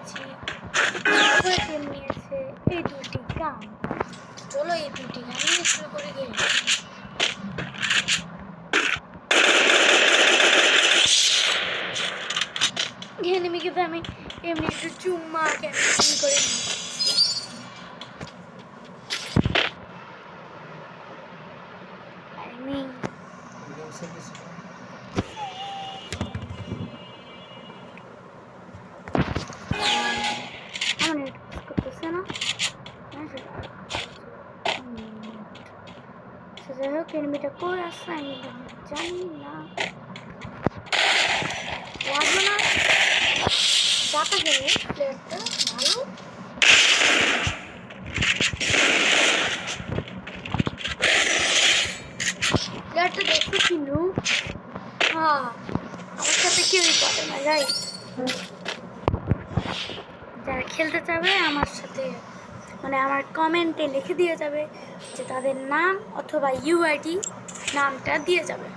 নিয়েছি, টিম নিয়েছে এই দুটি গান। চলো এই দুটি গান নিয়ে শুরু করে গিয়ে এনিমিকে তো আমি এমনি একটু চুম্মা ক্যামেরা করে যাই হোক এনিমিটা কই আসছে আমি জানি না। লাগবে না যাতা গেলে প্লেয়ারটা ভালো প্লেয়ারটা দেখতে কিনু। হ্যাঁ আমার সাথে কেউই পারে না গাইস। যারা খেলতে চাবে আমার সাথে মানে আমার কমেন্টে লিখে দিয়ে যাবে যে তাদের নাম অথবা ইউআইডি নামটা দিয়ে যাবে।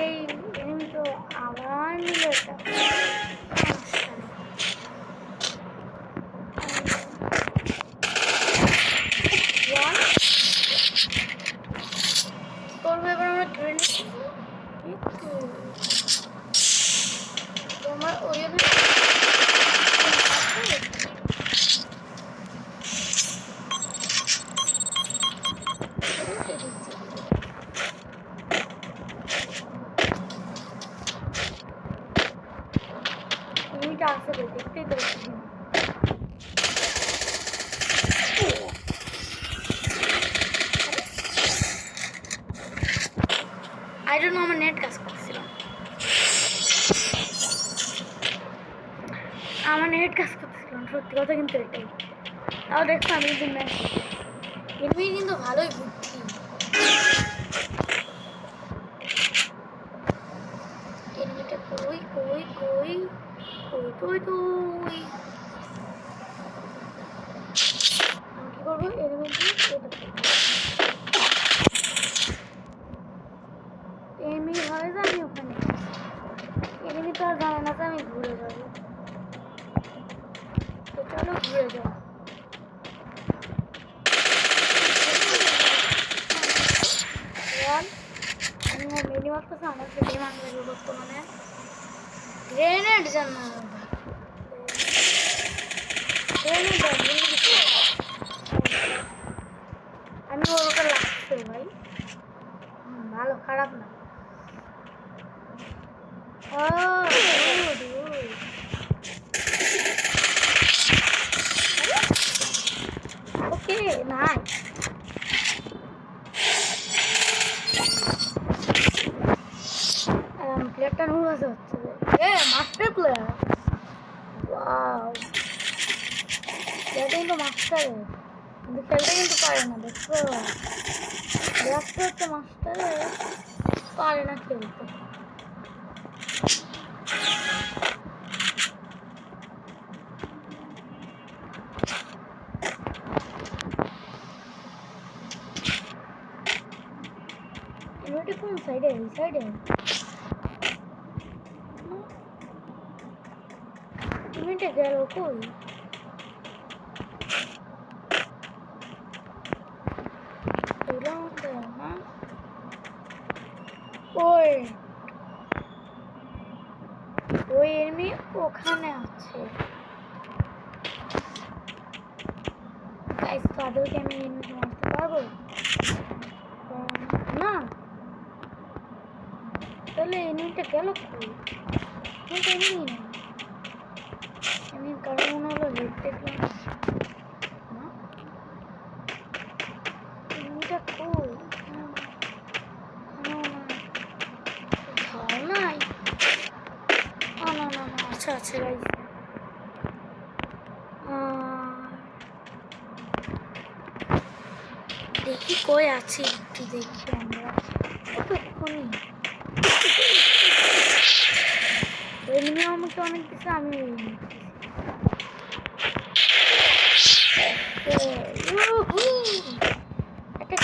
এই এনিমি তো আবার নিল এটা করবো এবার আমরা গ্রেনেড একটু তোমার ওই আসলে দেখতেই পাচ্ছি না। I don't know আমার নেট কাজ করতেছিল। আমার নেট কাজ করতেছিল সত্যি কথা কিন্তু এটাই। তাও দেখো আমি কিন্তু ম্যাচ এমনি কিন্তু ভালোই বুদ্ধি। এনিমিটা কই কই কই কই কই কই আমি কি করবো এনিমি হয়ে যায় আমি ওখানে এনিমি তো আর জানে না যে আমি ঘুরে যাবো। তো চলো ঘুরে যাও। আমি মিনি মারতেছে আমার মিনি মার লাগবে বর্তমানে গ্রেনেড জানা আমি ওর ওটা লাগছে ভাই ভালো খারাপ না। ওকে নাই প্লেয়ারটা নুর হচ্ছে মাস্টার প্লেয়ার। ওয়াও প্লেয়ারটা কিন্তু মাস্টার কিন্তু খেলতে কিন্তু পারে না দেখো ব্যস্ত হচ্ছে মাস্টারে পারে না খেলতে। এটা কোন সাইডে এই সাইডে মিনিটে গেল কই ওই ওই এনিমি ওখানে আছে গাইস তাদেরকে আমি এনিমি মারতে পারবো না। তাহলে এনিমিটা গেল কই এনিমি না এনিমির কারণ মনে হলো হেড দেখলাম না এনিমিটা কই নাই না না না আচ্ছা আচ্ছা গাইস দেখি কই আছে একটু দেখি আমরা কতক্ষণই এমনি আমাকে অনেক কিছু আমি একটা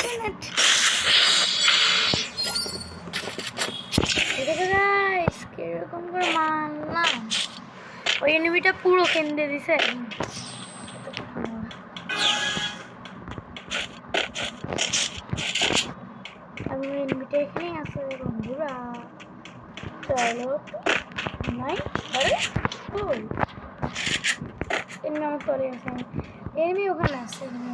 এরকম করে মারলাম, ওই এনিমিটা পুরো কেন্দ্রে দিছে। আমি এনিমিটা এখানেই আছে বন্ধুরা, চলো নাই। আরে কই এনিমি আমার তলে আছে, এনিমি ওখানে আছে, এনিমি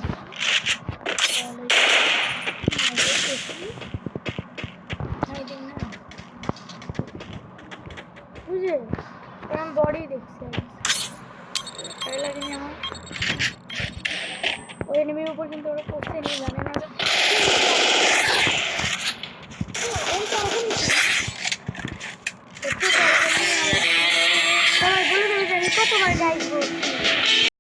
বুঝে আমি বডি দেখছি, লাগেনি আমার। ওই এনিমির উপর কিন্তু ওরা পড়ছে, জানে না যে